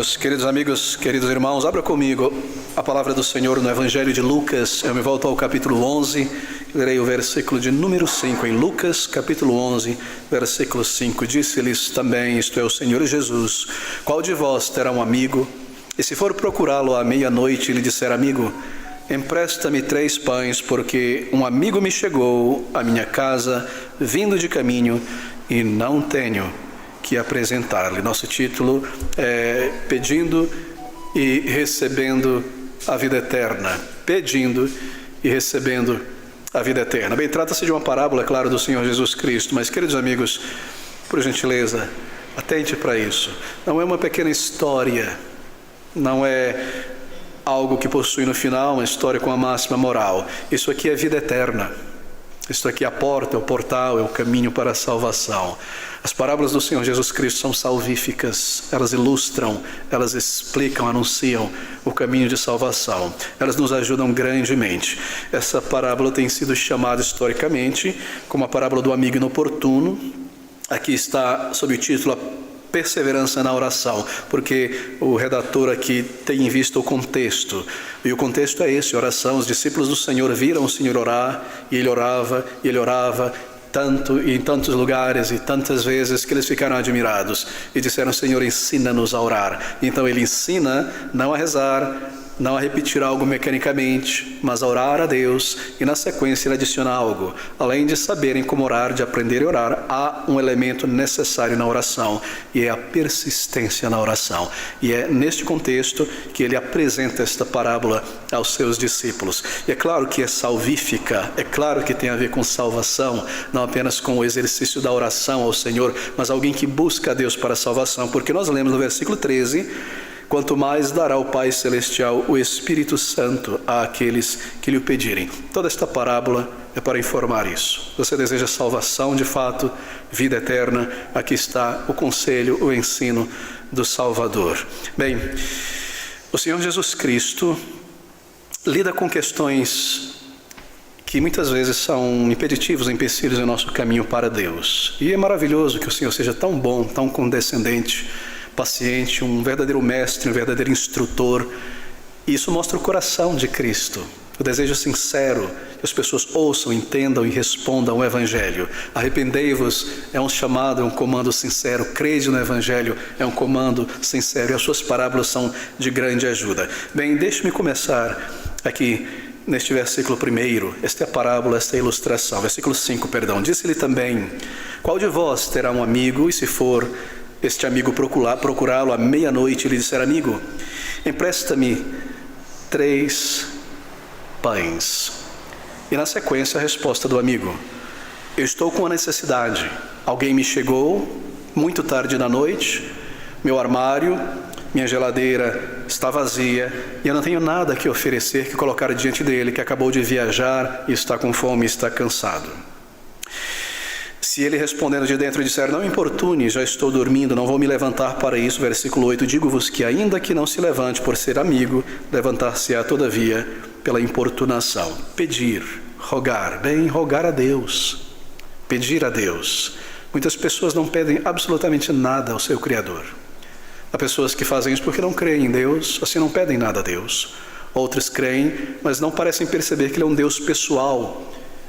Meus queridos amigos, queridos irmãos, abra comigo a palavra do Senhor no Evangelho de Lucas. Eu me volto ao capítulo 11, lerei o versículo de número 5. Em Lucas, capítulo 11, versículo 5, disse-lhes também, isto é, o Senhor Jesus: qual de vós terá um amigo, e se for procurá-lo à meia-noite, lhe disser: amigo, empresta-me 3 pães, porque um amigo me chegou à minha casa, vindo de caminho, e não tenho que apresentar-lhe. Nosso título é Pedindo e Recebendo a Vida Eterna. Pedindo e Recebendo a Vida Eterna. Bem, trata-se de uma parábola, é claro, do Senhor Jesus Cristo, mas, queridos amigos, por gentileza, atente para isso. Não é uma pequena história, não é algo que possui no final uma história com a máxima moral. Isso aqui é vida eterna. Isso aqui é a porta, é o portal, é o caminho para a salvação. As parábolas do Senhor Jesus Cristo são salvíficas, elas ilustram, elas explicam, anunciam o caminho de salvação. Elas nos ajudam grandemente. Essa parábola tem sido chamada historicamente como a parábola do amigo inoportuno. Aqui está sob o título Perseverança na oração, porque o redator aqui tem em vista o contexto, e o contexto é esse: oração. Os discípulos do Senhor viram o Senhor orar, e ele orava tanto e em tantos lugares e tantas vezes que eles ficaram admirados e disseram: Senhor, ensina-nos a orar. Então ele ensina não a rezar, não a repetir algo mecanicamente, mas a orar a Deus, e na sequência ele adiciona algo. Além de saberem como orar, de aprender a orar, há um elemento necessário na oração, e é a persistência na oração. E é neste contexto que ele apresenta esta parábola aos seus discípulos. E é claro que é salvífica, é claro que tem a ver com salvação, não apenas com o exercício da oração ao Senhor, mas alguém que busca a Deus para a salvação, porque nós lemos no versículo 13: quanto mais dará o Pai Celestial o Espírito Santo àqueles que lhe o pedirem. Toda esta parábola é para informar isso. Você deseja salvação de fato, vida eterna? Aqui está o conselho, o ensino do Salvador. Bem, o Senhor Jesus Cristo lida com questões que muitas vezes são impeditivos, empecilhos em nosso caminho para Deus. E é maravilhoso que o Senhor seja tão bom, tão condescendente, paciente, um verdadeiro mestre, um verdadeiro instrutor. E isso mostra o coração de Cristo, o desejo sincero que as pessoas ouçam, entendam e respondam ao Evangelho. Arrependei-vos é um chamado, é um comando sincero. Crede no Evangelho é um comando sincero, e as suas parábolas são de grande ajuda. Bem, deixe-me começar aqui neste versículo 1. Esta é a parábola, esta é a ilustração. Versículo 5, perdão. Disse-lhe também: qual de vós terá um amigo, e se for este amigo procurá-lo à meia-noite, e lhe disser: amigo, empresta-me 3 pães. E na sequência a resposta do amigo: eu estou com uma necessidade. Alguém me chegou muito tarde da noite, meu armário, minha geladeira está vazia, e eu não tenho nada que oferecer, que colocar diante dele, que acabou de viajar e está com fome e está cansado. Se ele respondendo de dentro disser: não me importune, já estou dormindo, não vou me levantar para isso. Versículo 8, digo-vos que ainda que não se levante por ser amigo, levantar-se-á todavia pela importunação. Pedir, rogar, bem, rogar a Deus, pedir a Deus. Muitas pessoas não pedem absolutamente nada ao seu Criador. Há pessoas que fazem isso porque não creem em Deus, assim não pedem nada a Deus. Outros creem, mas não parecem perceber que Ele é um Deus pessoal.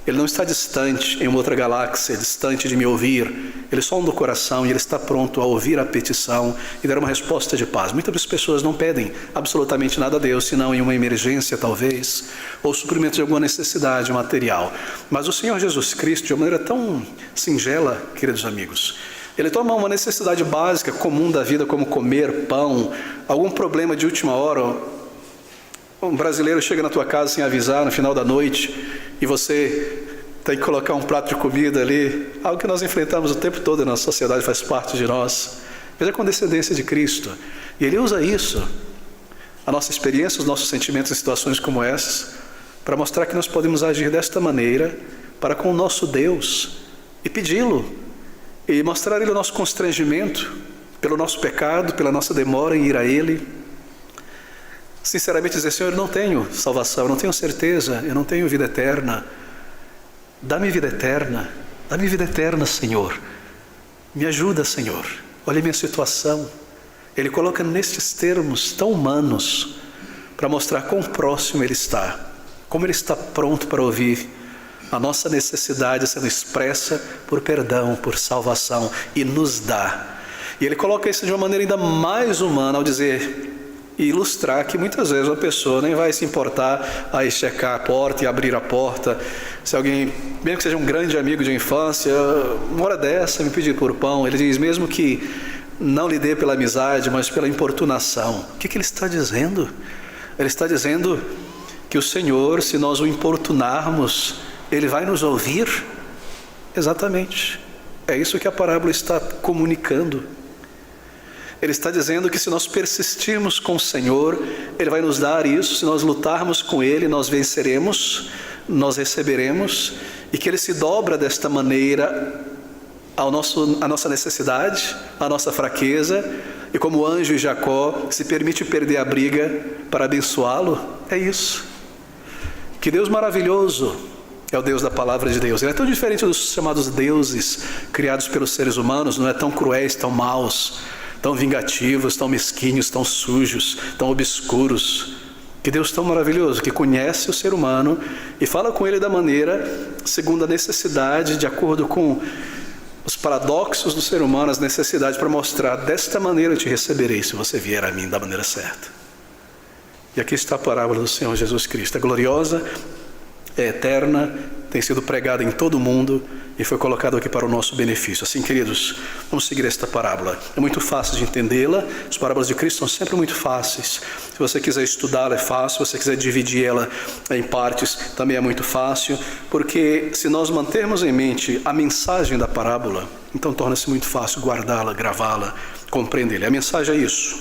Ele não está distante em uma outra galáxia, distante de me ouvir. Ele sonda o coração e Ele está pronto a ouvir a petição e dar uma resposta de paz. Muitas pessoas não pedem absolutamente nada a Deus, senão em uma emergência talvez, ou suprimento de alguma necessidade material. Mas o Senhor Jesus Cristo, de uma maneira tão singela, queridos amigos, Ele toma uma necessidade básica, comum da vida, como comer pão, algum problema de última hora. Um brasileiro chega na tua casa sem avisar no final da noite, e você tem que colocar um prato de comida ali, algo que nós enfrentamos o tempo todo na nossa sociedade, faz parte de nós. Veja a condescendência de Cristo, e Ele usa isso, a nossa experiência, os nossos sentimentos em situações como essas, para mostrar que nós podemos agir desta maneira para com o nosso Deus, e pedi-lo, e mostrar a Ele o nosso constrangimento pelo nosso pecado, pela nossa demora em ir a Ele. Sinceramente dizer: Senhor, eu não tenho salvação, eu não tenho certeza, eu não tenho vida eterna. Dá-me vida eterna, Senhor. Me ajuda, Senhor. Olha a minha situação. Ele coloca nestes termos tão humanos para mostrar quão próximo Ele está, como Ele está pronto para ouvir a nossa necessidade sendo expressa por perdão, por salvação, e nos dá. E Ele coloca isso de uma maneira ainda mais humana ao dizer e ilustrar que muitas vezes uma pessoa nem vai se importar a checar a porta e abrir a porta. Se alguém, mesmo que seja um grande amigo de infância, uma hora dessa me pedir por pão, ele diz, mesmo que não lhe dê pela amizade, mas pela importunação. O que Ele está dizendo? Ele está dizendo que o Senhor, se nós o importunarmos, Ele vai nos ouvir. Exatamente. É isso que a parábola está comunicando. Ele está dizendo que se nós persistirmos com o Senhor, Ele vai nos dar isso. Se nós lutarmos com Ele, nós venceremos, nós receberemos, e que Ele se dobra desta maneira à nossa necessidade, à nossa fraqueza, e como o anjo e Jacó se permite perder a briga para abençoá-lo. É isso. Que Deus maravilhoso é o Deus da palavra de Deus. Ele é tão diferente dos chamados deuses criados pelos seres humanos, não é tão cruéis, tão maus, tão vingativos, tão mesquinhos, tão sujos, tão obscuros. Que Deus tão maravilhoso, que conhece o ser humano e fala com ele da maneira segundo a necessidade, de acordo com os paradoxos do ser humano, as necessidades, para mostrar, desta maneira eu te receberei se você vier a mim da maneira certa. E aqui está a parábola do Senhor Jesus Cristo. É gloriosa, é eterna, tem sido pregada em todo o mundo e foi colocado aqui para o nosso benefício. Assim, queridos, vamos seguir esta parábola. É muito fácil de entendê-la. As parábolas de Cristo são sempre muito fáceis. Se você quiser estudá-la, é fácil. Se você quiser dividir ela em partes, também é muito fácil. Porque se nós mantermos em mente a mensagem da parábola, então torna-se muito fácil guardá-la, gravá-la, compreendê-la. A mensagem é isso.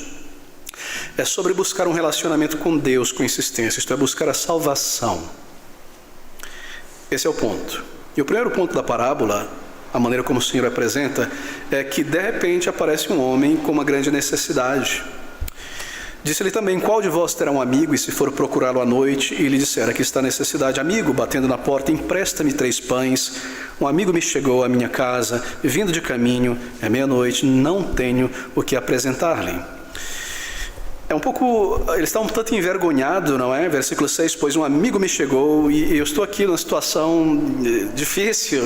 É sobre buscar um relacionamento com Deus com insistência. Isto é, buscar a salvação. Esse é o ponto. E o primeiro ponto da parábola, a maneira como o Senhor apresenta, é que de repente aparece um homem com uma grande necessidade. Disse-lhe também, qual de vós terá um amigo, e se for procurá-lo à noite, e lhe disser, aqui está a necessidade, amigo, batendo na porta, empresta-me 3 pães, um amigo me chegou à minha casa, vindo de caminho, é meia-noite, não tenho o que apresentar-lhe. É um pouco, ele está um tanto envergonhado, não é? Versículo 6, pois um amigo me chegou e eu estou aqui numa situação difícil,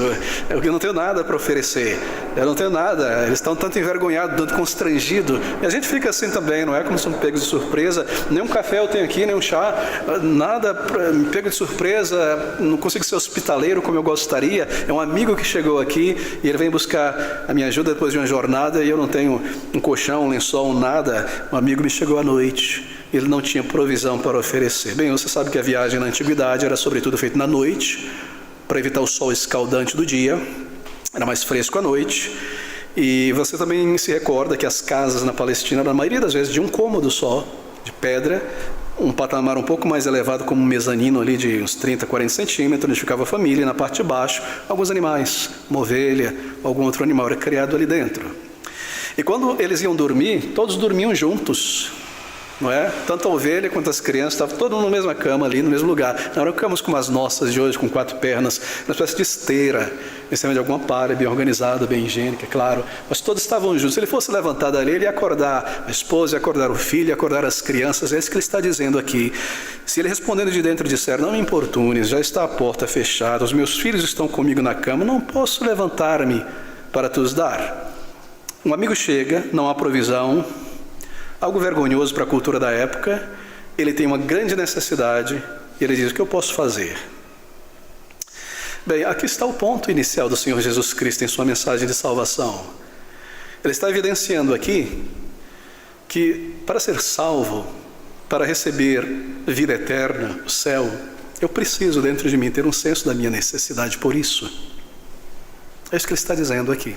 eu não tenho nada para oferecer, eu não tenho nada, ele está um tanto envergonhado, um tanto constrangido, e a gente fica assim também, não é? Como somos pegos de surpresa, nem um café eu tenho aqui, nem um chá, nada, me pego de surpresa, não consigo ser hospitaleiro como eu gostaria, é um amigo que chegou aqui e ele vem buscar a minha ajuda depois de uma jornada e eu não tenho um colchão, um lençol, nada, um amigo me chegou à noite, ele não tinha provisão para oferecer. Bem, você sabe que a viagem na antiguidade era sobretudo feita na noite, para evitar o sol escaldante do dia, era mais fresco à noite, e você também se recorda que as casas na Palestina, na maioria das vezes, de um cômodo só, de pedra, um patamar um pouco mais elevado como um mezanino ali de uns 30, 40 centímetros, onde ficava a família, e na parte de baixo, alguns animais, uma ovelha, algum outro animal era criado ali dentro. E quando eles iam dormir, todos dormiam juntos, não é? Tanto a ovelha quanto as crianças estavam todos na mesma cama ali, no mesmo lugar. Não eram camas como as nossas de hoje, com 4 pernas, uma espécie de esteira, em cima de alguma palha, bem organizada, bem higiênica, claro. Mas todos estavam juntos. Se ele fosse levantar dali, ele ia acordar a esposa, ia acordar o filho, ia acordar as crianças. É isso que ele está dizendo aqui. Se ele respondendo de dentro disser, não me importunes, já está a porta fechada, os meus filhos estão comigo na cama, não posso levantar-me para te os dar. Um amigo chega, não há provisão, algo vergonhoso para a cultura da época, ele tem uma grande necessidade, e ele diz, o que eu posso fazer? Bem, aqui está o ponto inicial do Senhor Jesus Cristo em sua mensagem de salvação. Ele está evidenciando aqui que para ser salvo, para receber vida eterna, o céu, eu preciso dentro de mim ter um senso da minha necessidade por isso. É isso que ele está dizendo aqui.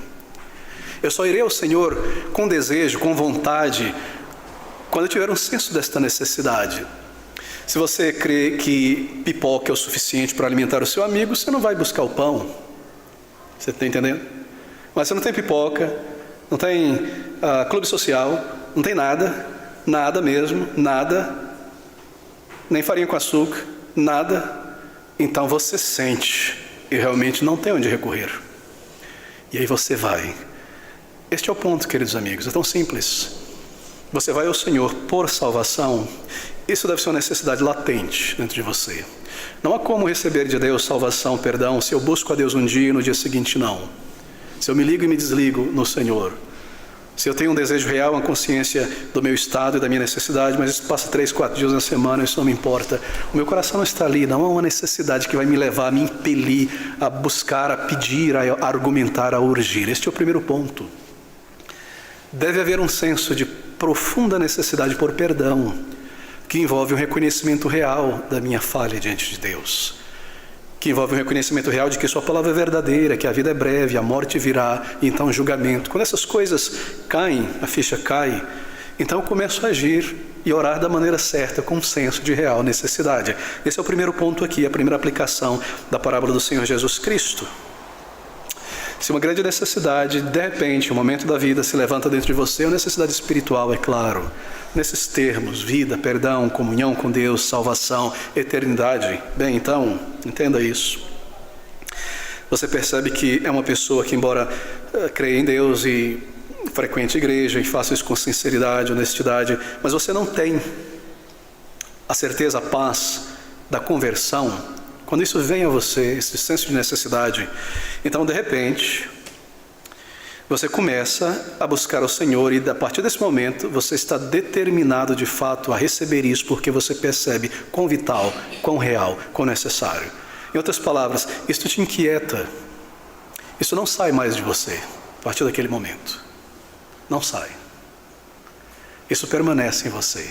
Eu só irei ao Senhor com desejo, com vontade, quando eu tiver um senso desta necessidade. Se você crê que pipoca é o suficiente para alimentar o seu amigo, você não vai buscar o pão. Você está entendendo? Mas você não tem pipoca, não tem clube social, não tem nada, nada mesmo, nada, nem farinha com açúcar, nada. Então você sente e realmente não tem onde recorrer. E aí você vai. Este é o ponto, queridos amigos, é tão simples. você vai ao Senhor por salvação, isso deve ser uma necessidade latente dentro de você. Não há como receber de Deus salvação, perdão, se eu busco a Deus um dia e no dia seguinte não. Se eu me ligo e me desligo no Senhor. Se eu tenho um desejo real, uma consciência do meu estado e da minha necessidade, mas isso passa 3, 4 dias na semana, isso não me importa. O meu coração não está ali, não há uma necessidade que vai me levar, a me impelir, a buscar, a pedir, a argumentar, a urgir. Este é o primeiro ponto. Deve haver um senso de profunda necessidade por perdão, que envolve um reconhecimento real da minha falha diante de Deus. Que envolve um reconhecimento real de que sua palavra é verdadeira, que a vida é breve, a morte virá, e então o julgamento. Quando essas coisas caem, a ficha cai, então eu começo a agir e orar da maneira certa, com um senso de real necessidade. Esse é o primeiro ponto aqui, a primeira aplicação da parábola do Senhor Jesus Cristo. Se uma grande necessidade, de repente, um momento da vida se levanta dentro de você, é uma necessidade espiritual, é claro. Nesses termos, vida, perdão, comunhão com Deus, salvação, eternidade. Bem, então, entenda isso. Você percebe que é uma pessoa que, embora creia em Deus e frequente a igreja e faça isso com sinceridade, honestidade, mas você não tem a certeza, a paz da conversão. Quando isso vem a você, esse senso de necessidade, então de repente, você começa a buscar o Senhor e a partir desse momento você está determinado de fato a receber isso porque você percebe quão vital, quão real, quão necessário. Em outras palavras, isso te inquieta, isso não sai mais de você a partir daquele momento. Não sai. Isso permanece em você.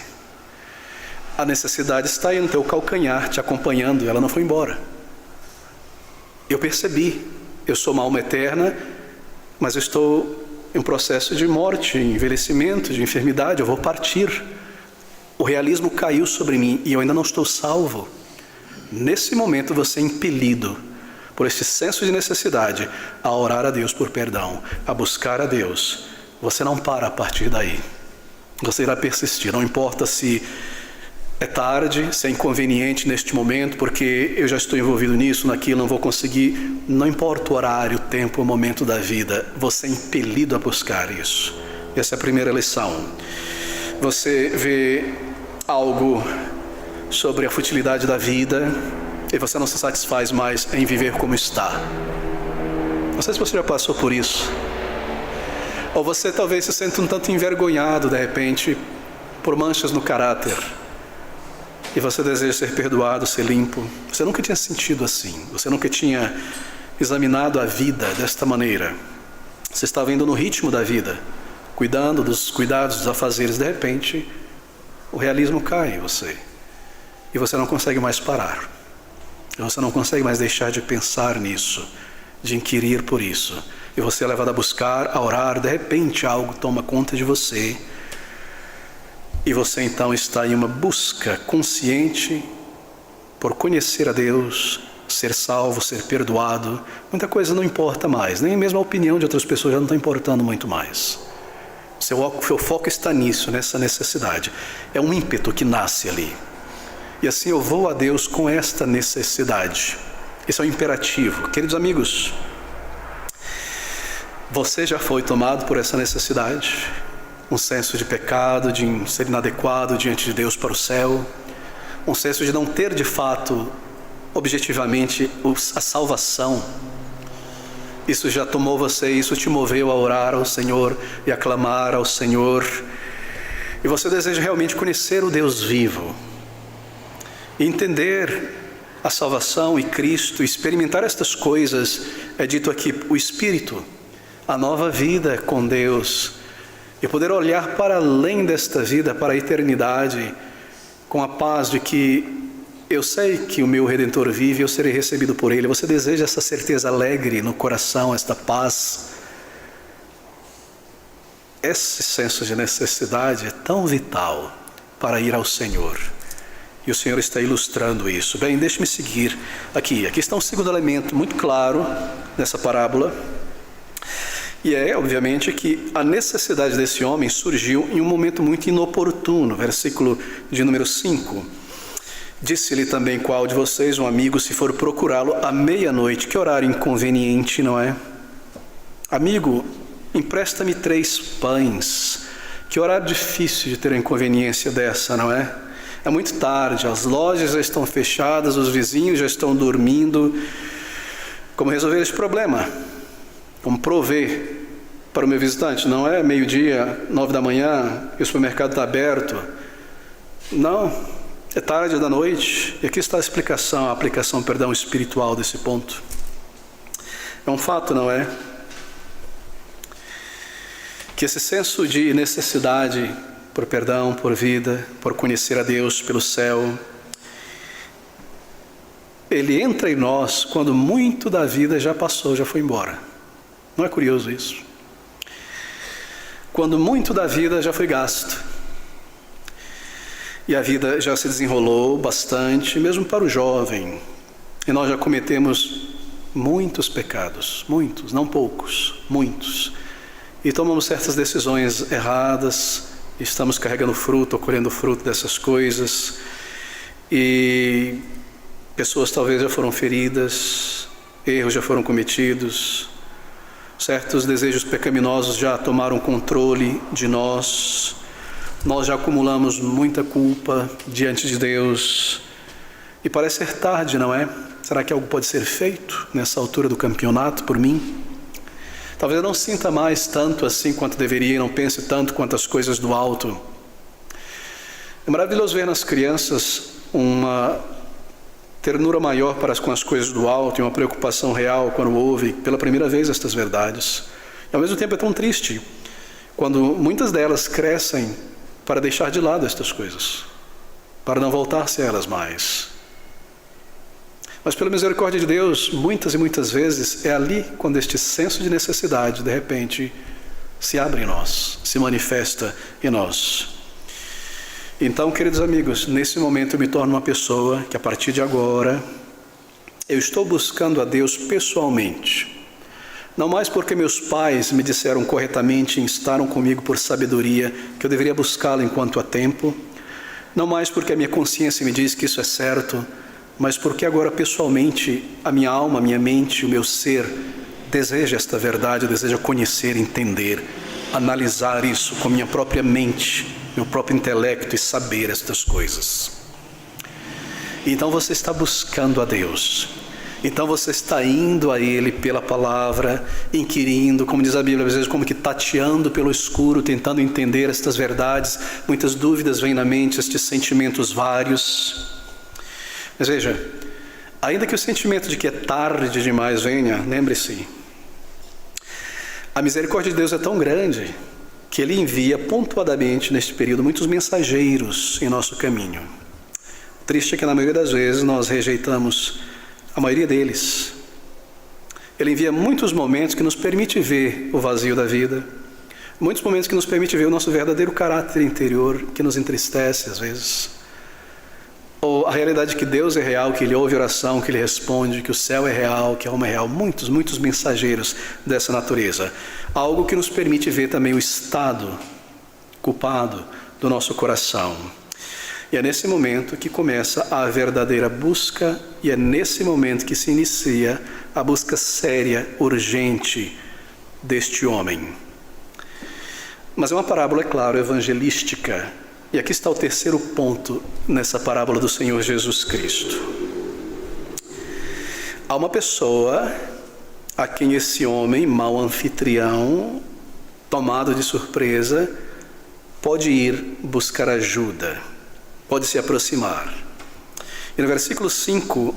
A necessidade está aí no teu calcanhar, te acompanhando, ela não foi embora. Eu percebi, eu sou uma alma eterna, mas eu estou em um processo de morte, envelhecimento, de enfermidade, eu vou partir. O realismo caiu sobre mim e eu ainda não estou salvo. Nesse momento você é impelido por esse senso de necessidade a orar a Deus por perdão, a buscar a Deus. Você não para a partir daí. Você irá persistir, não importa se é tarde, se é inconveniente neste momento, porque eu já estou envolvido nisso, naquilo, não vou conseguir. Não importa o horário, o tempo, o momento da vida, você é impelido a buscar isso. Essa é a primeira lição. Você vê algo sobre a futilidade da vida e você não se satisfaz mais em viver como está. Não sei se você já passou por isso. Ou você talvez se sente um tanto envergonhado, de repente, por manchas no caráter. E você deseja ser perdoado, ser limpo. Você nunca tinha sentido assim. Você nunca tinha examinado a vida desta maneira. Você estava indo no ritmo da vida, cuidando dos cuidados, dos afazeres. De repente, o realismo cai em você. E você não consegue mais parar. Você não consegue mais deixar de pensar nisso, de inquirir por isso. E você é levado a buscar, a orar. De repente, algo toma conta de você. E você então está em uma busca consciente por conhecer a Deus, ser salvo, ser perdoado. Muita coisa não importa mais, nem mesmo a opinião de outras pessoas já não está importando muito mais. Seu foco está nisso, nessa necessidade. É um ímpeto que nasce ali. E assim eu vou a Deus com esta necessidade. Esse é o imperativo. Queridos amigos, você já foi tomado por essa necessidade? Um senso de pecado, de ser inadequado diante de Deus para o céu, um senso de não ter de fato, objetivamente, a salvação. Isso já tomou você, isso te moveu a orar ao Senhor e a clamar ao Senhor. E você deseja realmente conhecer o Deus vivo, e entender a salvação e Cristo, experimentar estas coisas. É dito aqui, o Espírito, a nova vida com Deus, e poder olhar para além desta vida, para a eternidade, com a paz de que eu sei que o meu Redentor vive e eu serei recebido por Ele. Você deseja essa certeza alegre no coração, esta paz? Esse senso de necessidade é tão vital para ir ao Senhor. E o Senhor está ilustrando isso. Bem, deixe-me seguir aqui. Aqui está um segundo elemento muito claro nessa parábola. E é, obviamente, que a necessidade desse homem surgiu em um momento muito inoportuno. Versículo de número 5. Disse-lhe também qual de vocês, um amigo, se for procurá-lo à meia-noite. Que horário inconveniente, não é? Amigo, empresta-me 3 pães, Que horário difícil de ter uma inconveniência dessa, não é? É muito tarde, as lojas já estão fechadas, os vizinhos já estão dormindo. Como resolver esse problema? Como prover para o meu visitante? Não é meio-dia, 9 da manhã, e o supermercado está aberto. Não, é tarde da noite. E aqui está a aplicação espiritual desse ponto. É um fato, não é? Que esse senso de necessidade por perdão, por vida, por conhecer a Deus, pelo céu, ele entra em nós quando muito da vida já passou, já foi embora. Não é curioso isso? Quando muito da vida já foi gasto. E a vida já se desenrolou bastante, mesmo para o jovem. E nós já cometemos muitos pecados, muitos, não poucos, muitos. E tomamos certas decisões erradas, estamos carregando fruto, ou colhendo fruto dessas coisas. E pessoas talvez já foram feridas, erros já foram cometidos, certos desejos pecaminosos já tomaram controle de nós. Nós já acumulamos muita culpa diante de Deus. E parece ser tarde, não é? Será que algo pode ser feito nessa altura do campeonato por mim? Talvez eu não sinta mais tanto assim quanto deveria, não pense tanto quanto as coisas do alto. É maravilhoso ver nas crianças uma ternura maior com as coisas do alto e uma preocupação real quando ouvem pela primeira vez estas verdades. E ao mesmo tempo é tão triste quando muitas delas crescem para deixar de lado estas coisas, para não voltar-se a elas mais. Mas pela misericórdia de Deus, muitas e muitas vezes é ali quando este senso de necessidade, de repente, se abre em nós, se manifesta em nós. Então, queridos amigos, nesse momento eu me torno uma pessoa que a partir de agora, eu estou buscando a Deus pessoalmente. Não mais porque meus pais me disseram corretamente e instaram comigo por sabedoria que eu deveria buscá-lo enquanto há tempo. Não mais porque a minha consciência me diz que isso é certo, mas porque agora pessoalmente a minha alma, a minha mente, o meu ser deseja esta verdade, deseja conhecer, entender, analisar isso com a minha própria mente, meu próprio intelecto e saber estas coisas. Então você está buscando a Deus. Então você está indo a Ele pela palavra, inquirindo, como diz a Bíblia, às vezes como que tateando pelo escuro, tentando entender estas verdades. Muitas dúvidas vêm na mente, estes sentimentos vários. Mas veja, ainda que o sentimento de que é tarde demais venha, lembre-se, a misericórdia de Deus é tão grande que Ele envia pontuadamente neste período muitos mensageiros em nosso caminho. Triste é que na maioria das vezes nós rejeitamos a maioria deles. Ele envia muitos momentos que nos permite ver o vazio da vida, muitos momentos que nos permite ver o nosso verdadeiro caráter interior, que nos entristece às vezes. Ou a realidade que Deus é real, que Ele ouve oração, que Ele responde, que o céu é real, que a alma é real. Muitos, muitos mensageiros dessa natureza. Algo que nos permite ver também o estado culpado do nosso coração. E é nesse momento que começa a verdadeira busca, e é nesse momento que se inicia a busca séria, urgente deste homem. Mas é uma parábola, é claro, evangelística. E aqui está o terceiro ponto nessa parábola do Senhor Jesus Cristo. Há uma pessoa a quem esse homem, mau anfitrião, tomado de surpresa, pode ir buscar ajuda, pode se aproximar. E no versículo 5,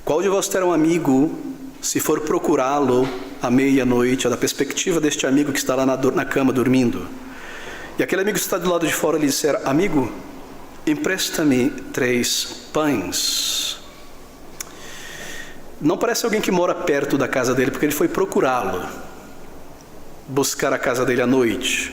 qual de vós terá um amigo, se for procurá-lo à meia-noite, da perspectiva deste amigo que está lá na cama dormindo, e aquele amigo que está do lado de fora lhe disser: amigo, empresta-me 3 pães. Não parece alguém que mora perto da casa dele, porque ele foi procurá-lo, buscar a casa dele à noite.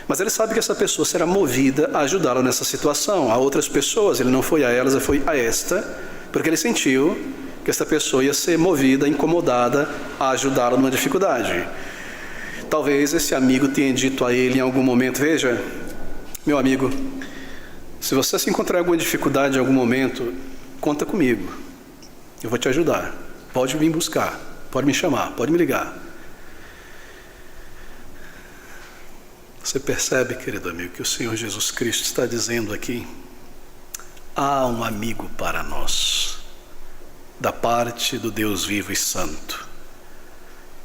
Mas ele sabe que essa pessoa será movida a ajudá-lo nessa situação. Há outras pessoas, ele não foi a elas, ele foi a esta, porque ele sentiu que essa pessoa ia ser movida, incomodada a ajudá-lo numa dificuldade. Talvez esse amigo tenha dito a ele em algum momento: veja, meu amigo, se você se encontrar em alguma dificuldade em algum momento, conta comigo, eu vou te ajudar, pode vir buscar, pode me chamar, pode me ligar. Você percebe, querido amigo, que o Senhor Jesus Cristo está dizendo aqui: há um amigo para nós, da parte do Deus vivo e santo.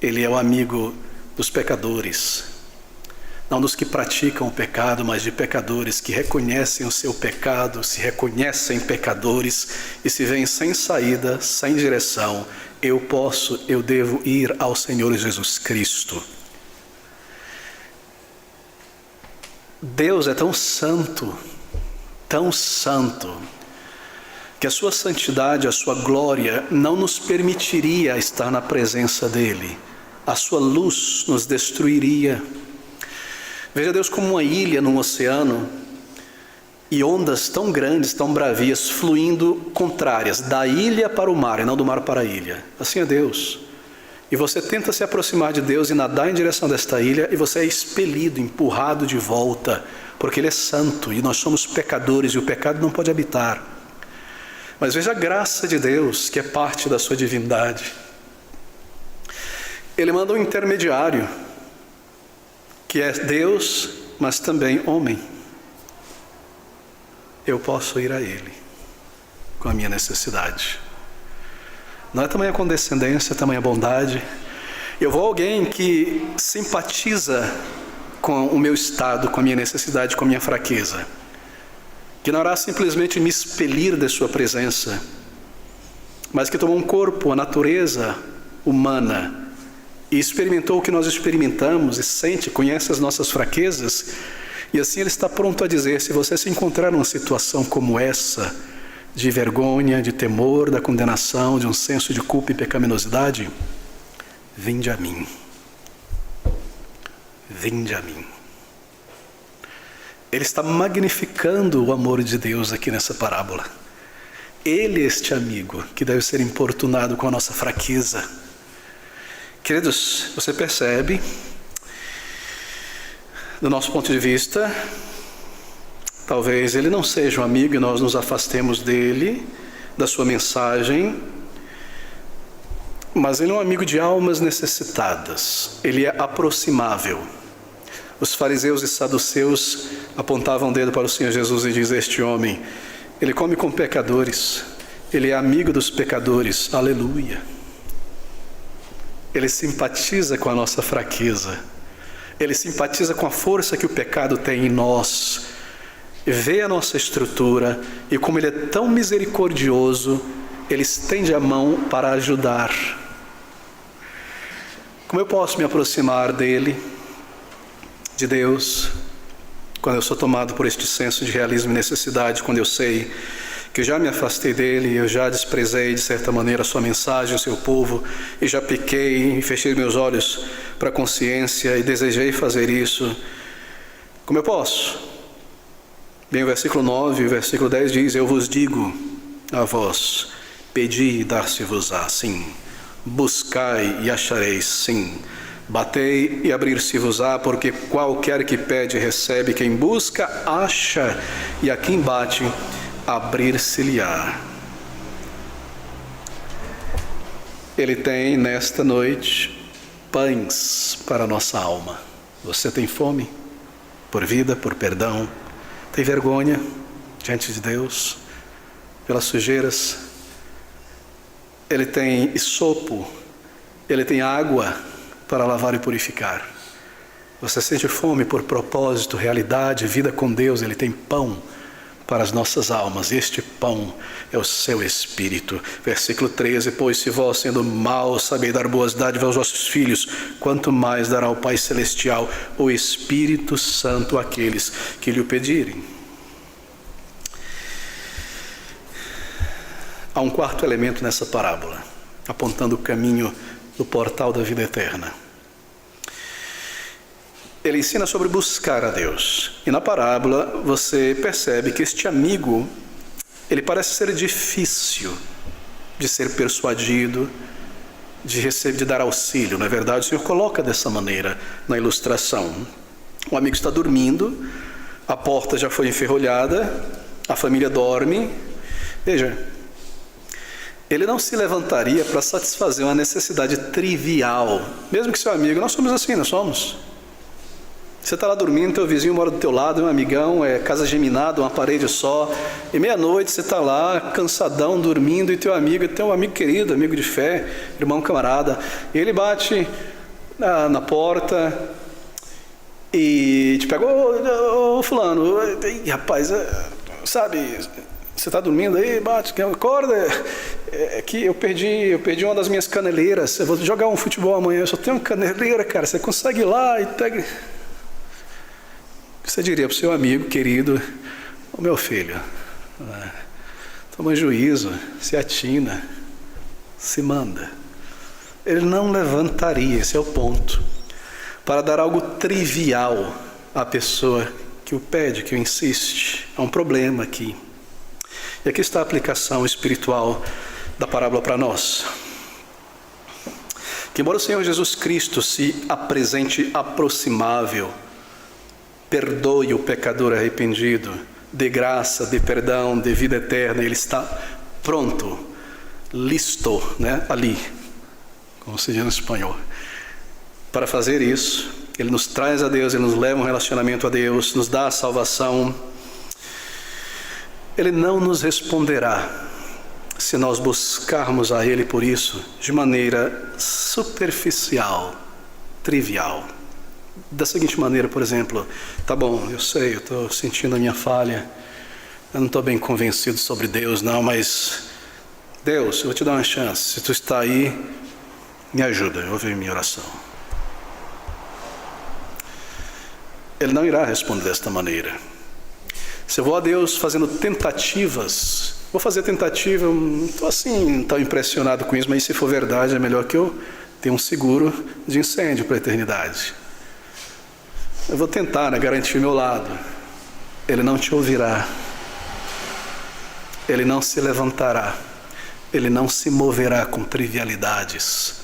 Ele é o amigo dos pecadores, não dos que praticam o pecado, mas de pecadores que reconhecem o seu pecado, se reconhecem pecadores e se veem sem saída, sem direção. Eu devo ir ao Senhor Jesus Cristo. Deus é tão santo, que a sua santidade, a sua glória não nos permitiria estar na presença dele. A sua luz nos destruiria. Veja Deus como uma ilha num oceano e ondas tão grandes, tão bravias, fluindo contrárias, da ilha para o mar e não do mar para a ilha. Assim é Deus. E você tenta se aproximar de Deus e nadar em direção desta ilha e você é expelido, empurrado de volta, porque Ele é santo e nós somos pecadores e o pecado não pode habitar. Mas veja a graça de Deus, que é parte da sua divindade. Ele manda um intermediário, que é Deus, mas também homem. Eu posso ir a Ele com a minha necessidade. Não é tamanha condescendência, tamanha bondade. Eu vou a alguém que simpatiza com o meu estado, com a minha necessidade, com a minha fraqueza, que não irá simplesmente me expelir de sua presença, mas que tomou um corpo, a natureza humana, e experimentou o que nós experimentamos, e sente, conhece as nossas fraquezas, e assim Ele está pronto a dizer: se você se encontrar numa situação como essa, de vergonha, de temor, da condenação, de um senso de culpa e pecaminosidade, vinde a mim. Vinde a mim. Ele está magnificando o amor de Deus aqui nessa parábola. Ele é este amigo que deve ser importunado com a nossa fraqueza. Queridos, você percebe, do nosso ponto de vista, talvez ele não seja um amigo e nós nos afastemos dele, da sua mensagem, mas ele é um amigo de almas necessitadas. Ele é aproximável. Os fariseus e saduceus apontavam o dedo para o Senhor Jesus e dizem: este homem, ele come com pecadores, ele é amigo dos pecadores. Aleluia. Ele simpatiza com a nossa fraqueza. Ele simpatiza com a força que o pecado tem em nós. Vê a nossa estrutura e como Ele é tão misericordioso, Ele estende a mão para ajudar. Como eu posso me aproximar dEle, de Deus, quando eu sou tomado por este senso de realismo e necessidade, quando eu sei que eu já me afastei dEle, eu já desprezei de certa maneira a sua mensagem, o seu povo, e já pequei e fechei meus olhos para a consciência e desejei fazer isso. Como eu posso? Bem, o versículo 9 e o versículo 10 diz: eu vos digo a vós, pedi e dar-se-vos-á, sim. Buscai e achareis, sim. Batei e abrir-se-vos-á, porque qualquer que pede recebe, quem busca acha, e a quem bate abrir-se-lhe-á. Ele tem nesta noite pães para a nossa alma. Você tem fome por vida, por perdão? Tem vergonha diante de Deus pelas sujeiras? Ele tem sopo, Ele tem água para lavar e purificar. Você sente fome por propósito, realidade, vida com Deus? Ele tem pão para as nossas almas. Este pão é o seu Espírito. Versículo 13: pois se vós, sendo maus, sabeis dar boas dádivas aos vossos filhos, quanto mais dará o Pai Celestial o Espírito Santo àqueles que lhe o pedirem. Há um quarto elemento nessa parábola, apontando o caminho do portal da vida eterna. Ele ensina sobre buscar a Deus. E na parábola você percebe que este amigo, ele parece ser difícil de ser persuadido, de dar auxílio. Na verdade, o Senhor coloca dessa maneira na ilustração. O amigo está dormindo, a porta já foi enferrolhada, a família dorme. Veja, ele não se levantaria para satisfazer uma necessidade trivial, mesmo que seu amigo. Nós somos assim, não somos? Você está lá dormindo, teu vizinho mora do teu lado, é um amigão, é casa geminada, uma parede só. E meia-noite você está lá, cansadão, dormindo, e teu amigo querido, amigo de fé, irmão camarada, ele bate na porta e te pega, ô fulano, rapaz, sabe, você está dormindo aí, bate, acorda, é que eu perdi uma das minhas caneleiras, eu vou jogar um futebol amanhã, eu só tenho uma caneleira, cara, você consegue ir lá e pega... Você diria para o seu amigo querido, ô meu filho, toma juízo, se atina, se manda. Ele não levantaria, esse é o ponto, para dar algo trivial à pessoa que o pede, que o insiste. Há um problema aqui. E aqui está a aplicação espiritual da parábola para nós. Que embora o Senhor Jesus Cristo se apresente aproximável, perdoe o pecador arrependido, dê graça, dê perdão, dê vida eterna, ele está pronto, listo, ali, como se diz no espanhol, para fazer isso. Ele nos traz a Deus, ele nos leva a um relacionamento a Deus, nos dá a salvação. Ele não nos responderá se nós buscarmos a Ele por isso de maneira superficial, trivial. Da seguinte maneira, por exemplo, tá bom, eu sei, eu estou sentindo a minha falha, eu não estou bem convencido sobre Deus não, mas Deus, eu vou te dar uma chance, se tu está aí, me ajuda, ouve minha oração. Ele não irá responder desta maneira. Se eu vou a Deus fazendo tentativas, vou fazer tentativa, eu não estou assim tão impressionado com isso, mas se for verdade é melhor que eu tenha um seguro de incêndio para a eternidade. Eu vou tentar, garantir o meu lado. Ele não te ouvirá. Ele não se levantará. Ele não se moverá com trivialidades,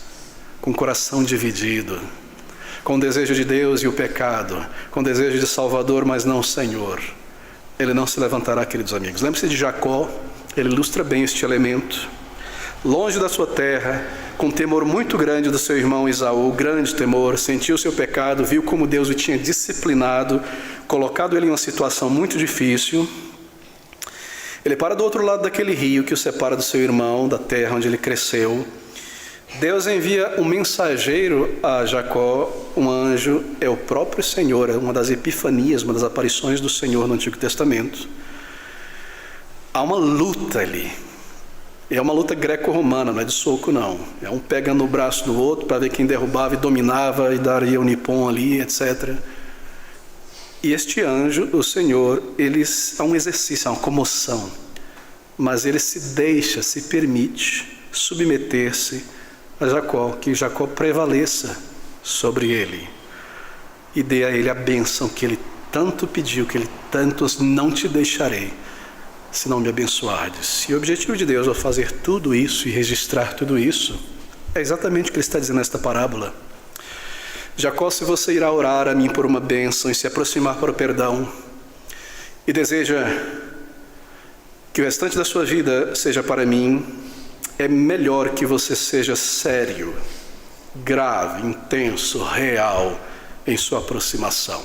com o coração dividido, com o desejo de Deus e o pecado, com o desejo de Salvador, mas não Senhor. Ele não se levantará, queridos amigos. Lembre-se de Jacó, ele ilustra bem este elemento. Longe da sua terra, com temor muito grande do seu irmão Esaú, grande temor, sentiu o seu pecado, viu como Deus o tinha disciplinado, colocado ele em uma situação muito difícil. Ele para do outro lado daquele rio que o separa do seu irmão, da terra onde ele cresceu. Deus envia um mensageiro a Jacó, um anjo, é o próprio Senhor, é uma das epifanias, uma das aparições do Senhor no Antigo Testamento. Há uma luta ali. É uma luta greco-romana, não é de soco não. É um pegando no braço do outro para ver quem derrubava e dominava e daria o nipom ali, etc. E este anjo, o Senhor, há um exercício, há uma comoção. Mas ele se permite submeter-se a Jacó, que Jacó prevaleça sobre ele. E dê a ele a bênção que ele tanto pediu, que ele tanto não te deixarei, se não me abençoardes. E o objetivo de Deus ao fazer tudo isso e registrar tudo isso, é exatamente o que ele está dizendo nesta parábola. Jacó, se você irá orar a mim por uma bênção e se aproximar para o perdão, e deseja que o restante da sua vida seja para mim, é melhor que você seja sério, grave, intenso, real em sua aproximação.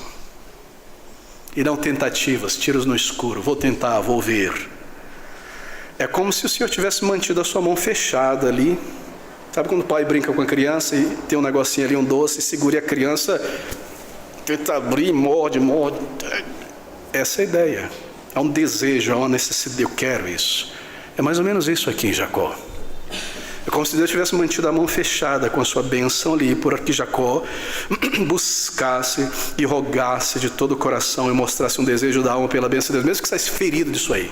E não tentativas, tiros no escuro, vou tentar, vou ver. É como se o Senhor tivesse mantido a sua mão fechada ali. Sabe quando o pai brinca com a criança e tem um negocinho ali, um doce, segura a criança, tenta abrir, morde. Essa é a ideia. Há um desejo, há uma necessidade, eu quero isso. É mais ou menos isso aqui em Jacó. É como se Deus tivesse mantido a mão fechada com a sua bênção ali, por que Jacó buscasse e rogasse de todo o coração e mostrasse um desejo da alma pela bênção de Deus, mesmo que saísse ferido disso aí,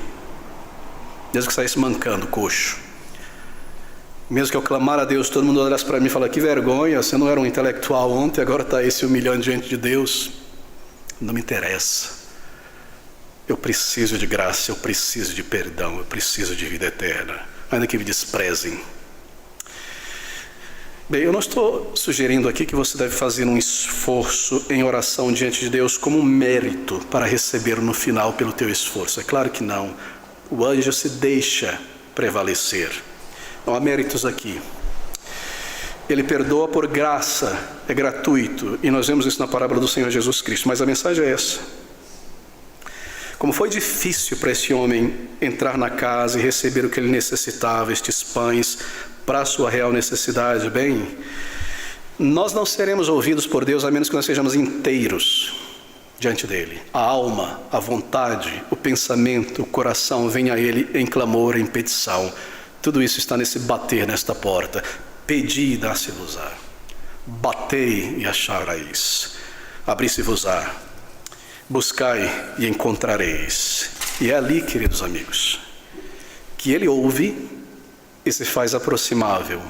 mesmo que saísse mancando, coxo, mesmo que eu clamar a Deus, todo mundo olhasse para mim e falasse, que vergonha, você não era um intelectual ontem, agora está aí se humilhando diante de Deus. Não me interessa. Eu preciso de graça, eu preciso de perdão, eu preciso de vida eterna, ainda que me desprezem. Bem, eu não estou sugerindo aqui que você deve fazer um esforço em oração diante de Deus como um mérito para receber no final pelo teu esforço. É claro que não. O anjo se deixa prevalecer. Não há méritos aqui. Ele perdoa por graça, é gratuito, e nós vemos isso na parábola do Senhor Jesus Cristo. Mas a mensagem é essa: como foi difícil para esse homem entrar na casa e receber o que ele necessitava, estes pães, para a sua real necessidade, bem, nós não seremos ouvidos por Deus a menos que nós sejamos inteiros diante dele. A alma, a vontade, o pensamento, o coração vem a ele em clamor, em petição. Tudo isso está nesse bater nesta porta. Pedi e dá-se-vos-á. Batei e achareis. Abri-se-vos-á. Buscai e encontrareis. E é ali, queridos amigos, que ele ouve e se faz aproximável.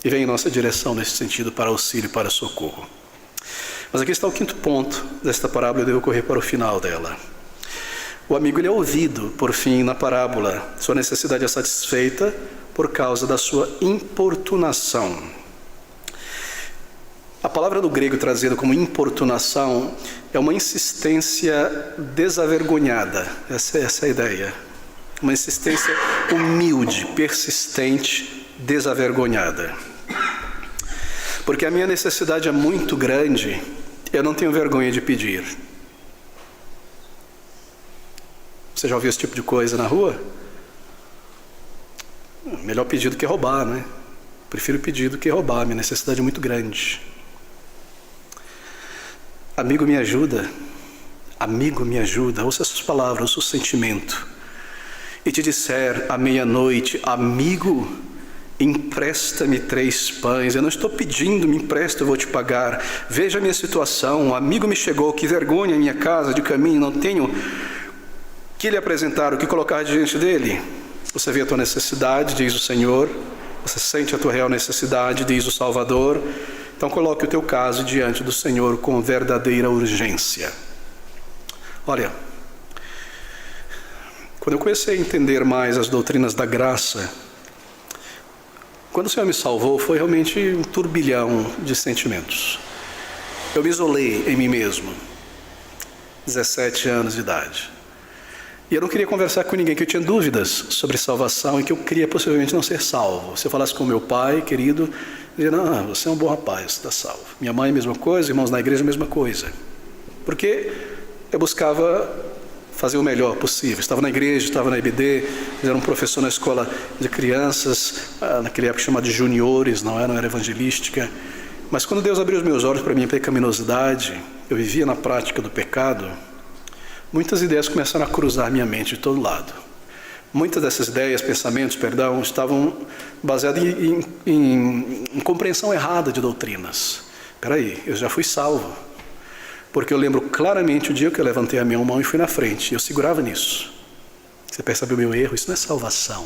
E vem em nossa direção nesse sentido para auxílio e para socorro. Mas aqui está o quinto ponto desta parábola, eu devo correr para o final dela. O amigo ele é ouvido, por fim, na parábola. Sua necessidade é satisfeita por causa da sua importunação. A palavra do grego traduzida como importunação é uma insistência desavergonhada. Essa é a ideia. Uma insistência humilde, persistente, desavergonhada. Porque a minha necessidade é muito grande, eu não tenho vergonha de pedir. Você já ouviu esse tipo de coisa na rua? Melhor pedir do que roubar, né? Prefiro pedir do que roubar, minha necessidade é muito grande. Amigo, me ajuda. Amigo, me ajuda. Ouça essas palavras, ouça o sentimento. E te disser à meia-noite: amigo, empresta-me 3 pães. Eu não estou pedindo, me empresta, eu vou te pagar. Veja a minha situação, um amigo me chegou, que vergonha em minha casa, de caminho, não tenho que lhe apresentar, o que colocar diante dele. Você vê a tua necessidade, diz o Senhor. Você sente a tua real necessidade, diz o Salvador. Então coloque o teu caso diante do Senhor com verdadeira urgência. Olha, quando eu comecei a entender mais as doutrinas da graça, quando o Senhor me salvou, foi realmente um turbilhão de sentimentos. Eu me isolei em mim mesmo, 17 anos de idade. E eu não queria conversar com ninguém, que eu tinha dúvidas sobre salvação e que eu queria possivelmente não ser salvo. Se eu falasse com meu pai, querido, dizia: não, você é um bom rapaz, você está salvo. Minha mãe, mesma coisa, irmãos na igreja, mesma coisa. Porque eu buscava fazer o melhor possível. Estava na igreja, estava na IBD, era um professor na escola de crianças, naquela época chamada de juniores, não era evangelística. Mas quando Deus abriu os meus olhos para a minha pecaminosidade, eu vivia na prática do pecado, muitas ideias começaram a cruzar minha mente de todo lado. Muitas dessas ideias, pensamentos, estavam baseados em compreensão errada de doutrinas. Espera aí, eu já fui salvo. Porque eu lembro claramente o dia que eu levantei a minha mão e fui na frente. E eu segurava nisso. Você percebe o meu erro? Isso não é salvação.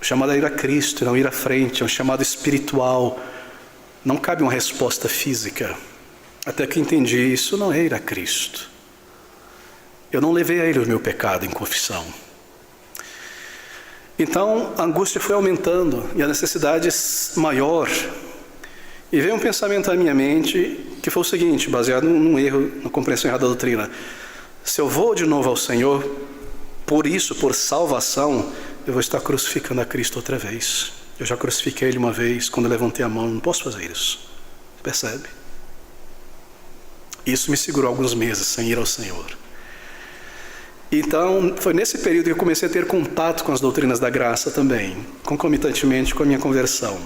O chamado é ir a Cristo, não ir à frente. É um chamado espiritual. Não cabe uma resposta física. Até que entendi, isso não é ir a Cristo. Eu não levei a Ele o meu pecado em confissão. Então a angústia foi aumentando e a necessidade maior. E veio um pensamento à minha mente que foi o seguinte, baseado num erro, na compreensão errada da doutrina: se eu vou de novo ao Senhor, por salvação, eu vou estar crucificando a Cristo outra vez. Eu já crucifiquei Ele uma vez, quando eu levantei a mão, não posso fazer isso. Percebe? Isso me segurou alguns meses sem ir ao Senhor. Então, foi nesse período que eu comecei a ter contato com as doutrinas da graça também, concomitantemente com a minha conversão.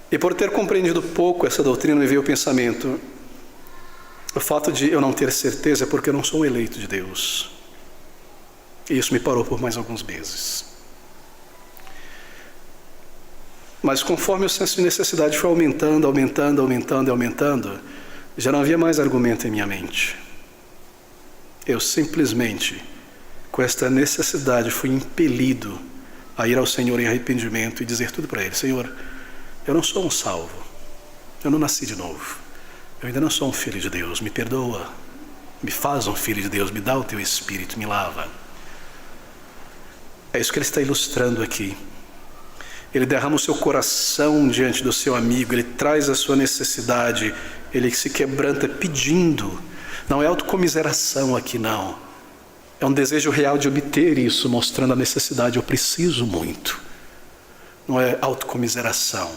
E por ter compreendido pouco essa doutrina, me veio o pensamento: o fato de eu não ter certeza é porque eu não sou um eleito de Deus. E isso me parou por mais alguns meses. Mas conforme o senso de necessidade foi aumentando, já não havia mais argumento em minha mente. Eu simplesmente, com esta necessidade, fui impelido a ir ao Senhor em arrependimento e dizer tudo para Ele: Senhor, eu não sou um salvo, eu não nasci de novo, eu ainda não sou um filho de Deus, me perdoa, me faz um filho de Deus, me dá o teu Espírito, me lava. É isso que ele está ilustrando aqui. Ele derrama o seu coração diante do seu amigo, ele traz a sua necessidade, ele se quebranta pedindo. Não é autocomiseração aqui, não. É um desejo real de obter isso, mostrando a necessidade: eu preciso muito. não é autocomiseração.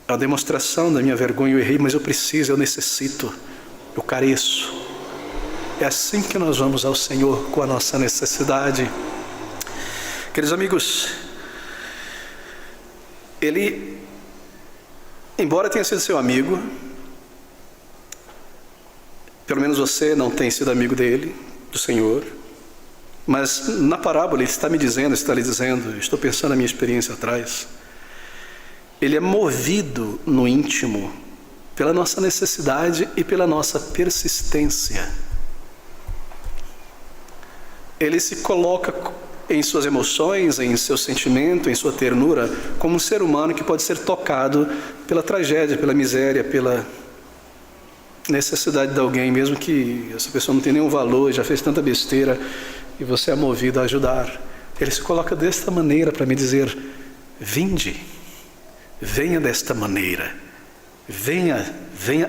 É uma demonstração da minha vergonha. Eu errei, mas eu preciso, eu necessito, eu careço. É assim que nós vamos ao Senhor com a nossa necessidade. Queridos amigos, Ele, embora tenha sido seu amigo, pelo menos você não tem sido amigo dele, do Senhor, mas na parábola Ele está me dizendo, está lhe dizendo, estou pensando na minha experiência atrás, Ele é movido no íntimo pela nossa necessidade e pela nossa persistência. Ele se coloca em suas emoções, em seu sentimento, em sua ternura, como um ser humano que pode ser tocado pela tragédia, pela miséria, pela necessidade de alguém, mesmo que essa pessoa não tenha nenhum valor, já fez tanta besteira, e você é movido a ajudar. Ele se coloca desta maneira para me dizer: vinde, venha desta maneira, venha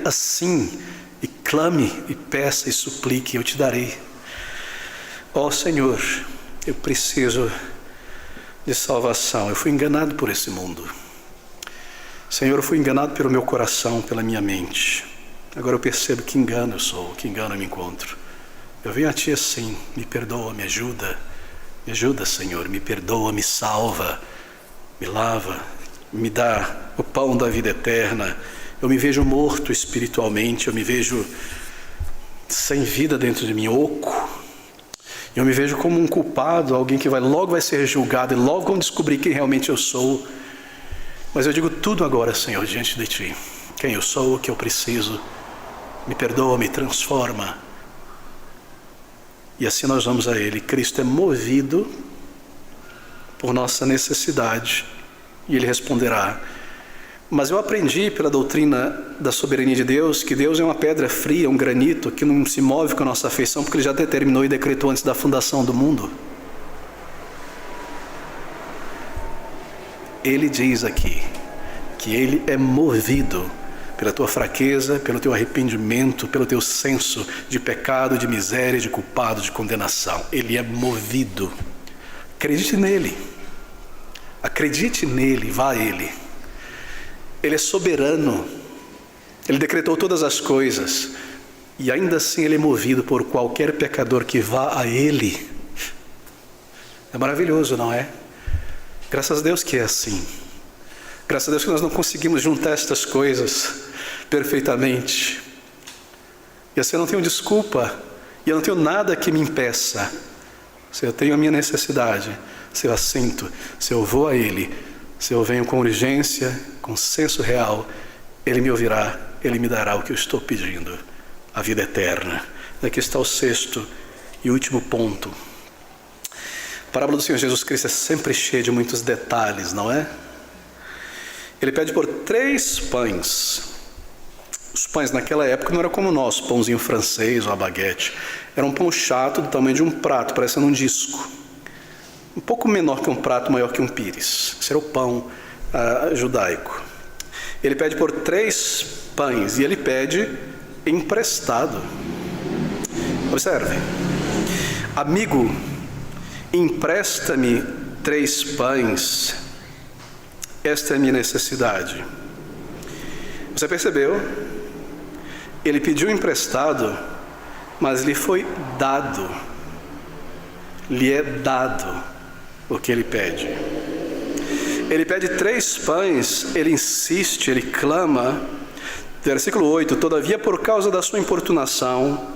assim, e clame, e peça, e suplique, eu te darei. Ó Senhor, eu preciso de salvação. Eu fui enganado por esse mundo. Senhor, eu fui enganado pelo meu coração, pela minha mente. Agora eu percebo que engano eu sou, que engano eu me encontro. Eu venho a Ti assim, me perdoa, me ajuda, Senhor, me perdoa, me salva, me lava, me dá o pão da vida eterna. Eu me vejo morto espiritualmente, eu me vejo sem vida dentro de mim, oco. Eu me vejo como um culpado, alguém que logo vai ser julgado e logo vão descobrir quem realmente eu sou. Mas eu digo tudo agora, Senhor, diante de Ti. Quem eu sou, o que eu preciso. Me perdoa, me transforma. E assim nós vamos a Ele. Cristo é movido por nossa necessidade. E Ele responderá. Mas eu aprendi pela doutrina da soberania de Deus que Deus é uma pedra fria, um granito que não se move com a nossa afeição, porque Ele já determinou e decretou antes da fundação do mundo. Ele diz aqui que Ele é movido pela tua fraqueza, pelo teu arrependimento, pelo teu senso de pecado, de miséria, de culpado, de condenação. Ele é movido. Acredite nele. Acredite nele, vá a Ele. Ele é soberano. Ele decretou todas as coisas. E ainda assim Ele é movido por qualquer pecador que vá a Ele. É maravilhoso, não é? Graças a Deus que é assim. Graças a Deus que nós não conseguimos juntar estas coisas perfeitamente. E assim eu não tenho desculpa. E eu não tenho nada que me impeça. Se eu tenho a minha necessidade, se eu a sinto, se eu vou a Ele, se eu venho com urgência, com senso real, Ele me ouvirá, Ele me dará o que eu estou pedindo, a vida eterna. Aqui está o sexto e último ponto. A parábola do Senhor Jesus Cristo é sempre cheia de muitos detalhes, não é? Ele pede por 3 pães. Os pães naquela época não eram como o nosso, pãozinho francês ou a baguete. Era um pão chato do tamanho de um prato, parecendo um disco. Um pouco menor que um prato, maior que um pires. Esse era o pão judaico. Ele pede por 3 pães e ele pede emprestado. Observe. Amigo, empresta-me 3 pães. Esta é a minha necessidade. Você percebeu? Ele pediu emprestado, mas lhe foi dado. Lhe é dado o que ele pede. Ele pede 3 pães, ele insiste, ele clama. Versículo 8: todavia, por causa da sua importunação,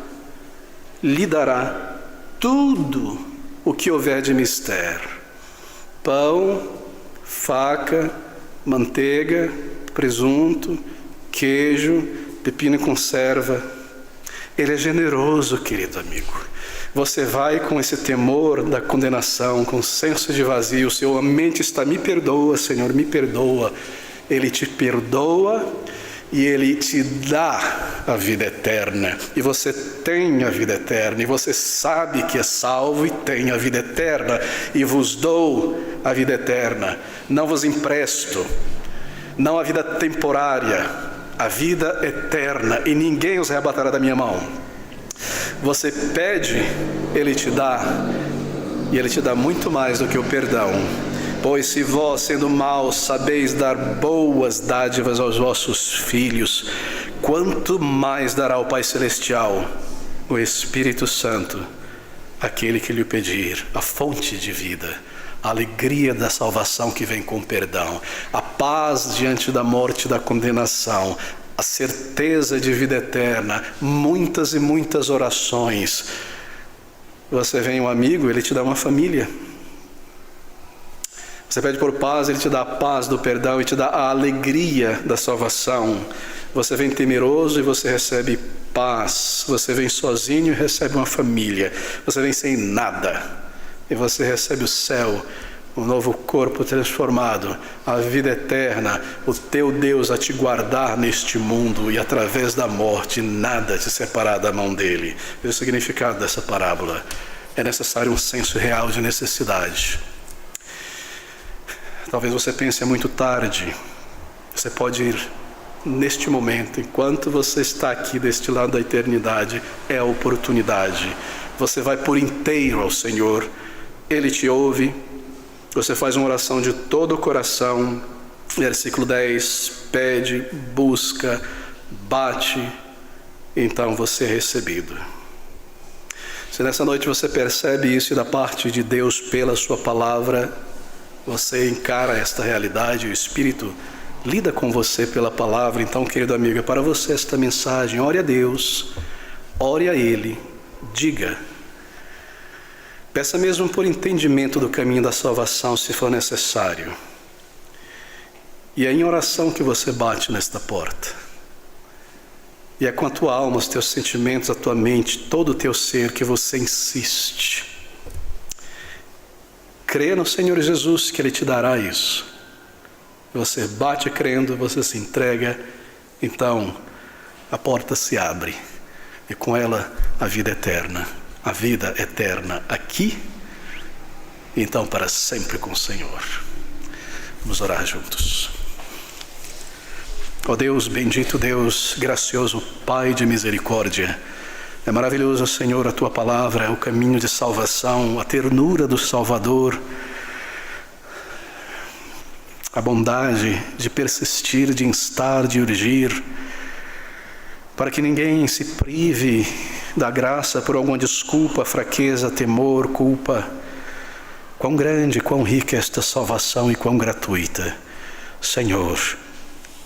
lhe dará tudo o que houver de mister: pão, faca, manteiga, presunto, queijo, pepino em conserva. Ele é generoso, querido amigo. Você vai com esse temor da condenação, com senso de vazio. Sua mente está: me perdoa, Senhor, me perdoa. Ele te perdoa e Ele te dá a vida eterna. E você tem a vida eterna. E você sabe que é salvo e tem a vida eterna. E vos dou a vida eterna. Não vos empresto. Não a vida temporária. A vida eterna. E ninguém os arrebatará da minha mão. Você pede, Ele te dá. E Ele te dá muito mais do que o perdão. Pois se vós, sendo maus, sabeis dar boas dádivas aos vossos filhos, quanto mais dará o Pai Celestial, o Espírito Santo, aquele que lhe pedir, a fonte de vida, a alegria da salvação que vem com perdão, a paz diante da morte e da condenação, a certeza de vida eterna, muitas e muitas orações. Você vem um amigo, ele te dá uma família. Você pede por paz, ele te dá a paz do perdão e te dá a alegria da salvação. Você vem temeroso e você recebe paz. Você vem sozinho e recebe uma família. Você vem sem nada e você recebe o céu, um novo corpo transformado, a vida eterna, o teu Deus a te guardar neste mundo e através da morte nada te separar da mão dele. Esse é o significado dessa parábola. É necessário um senso real de necessidade. Talvez você pense, é muito tarde. Você pode ir neste momento, enquanto você está aqui deste lado da eternidade, é a oportunidade. Você vai por inteiro ao Senhor, Ele te ouve, você faz uma oração de todo o coração, versículo 10, pede, busca, bate, então você é recebido. Se nessa noite você percebe isso da parte de Deus pela sua palavra, você encara esta realidade, o Espírito lida com você pela palavra. Então, querido amigo, é para você esta mensagem. Ore a Deus, ore a Ele, diga. Peça mesmo por entendimento do caminho da salvação, se for necessário. E é em oração que você bate nesta porta. E é com a tua alma, os teus sentimentos, a tua mente, todo o teu ser que você insiste. Crê no Senhor Jesus que Ele te dará isso. Você bate crendo, você se entrega, então a porta se abre e com ela a vida eterna aqui, e então para sempre com o Senhor. Vamos orar juntos. Ó Deus, bendito Deus, gracioso Pai de misericórdia, é maravilhoso, Senhor, a Tua palavra, o caminho de salvação, a ternura do Salvador, a bondade de persistir, de instar, de urgir, para que ninguém se prive da graça por alguma desculpa, fraqueza, temor, culpa. Quão grande, quão rica é esta salvação e quão gratuita. Senhor,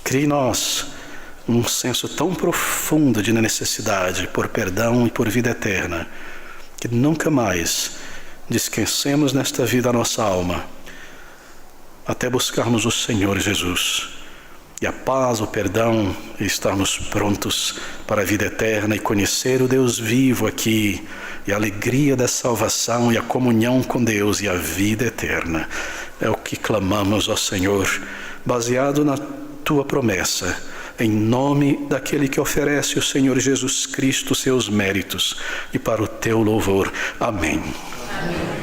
crie em nós um senso tão profundo de necessidade por perdão e por vida eterna, que nunca mais descansemos nesta vida a nossa alma, até buscarmos o Senhor Jesus, e a paz, o perdão, e estarmos prontos para a vida eterna e conhecer o Deus vivo aqui, e a alegria da salvação e a comunhão com Deus e a vida eterna. É o que clamamos ao Senhor, baseado na Tua promessa, em nome daquele que oferece o Senhor Jesus Cristo seus méritos e para o Teu louvor. Amém. Amém.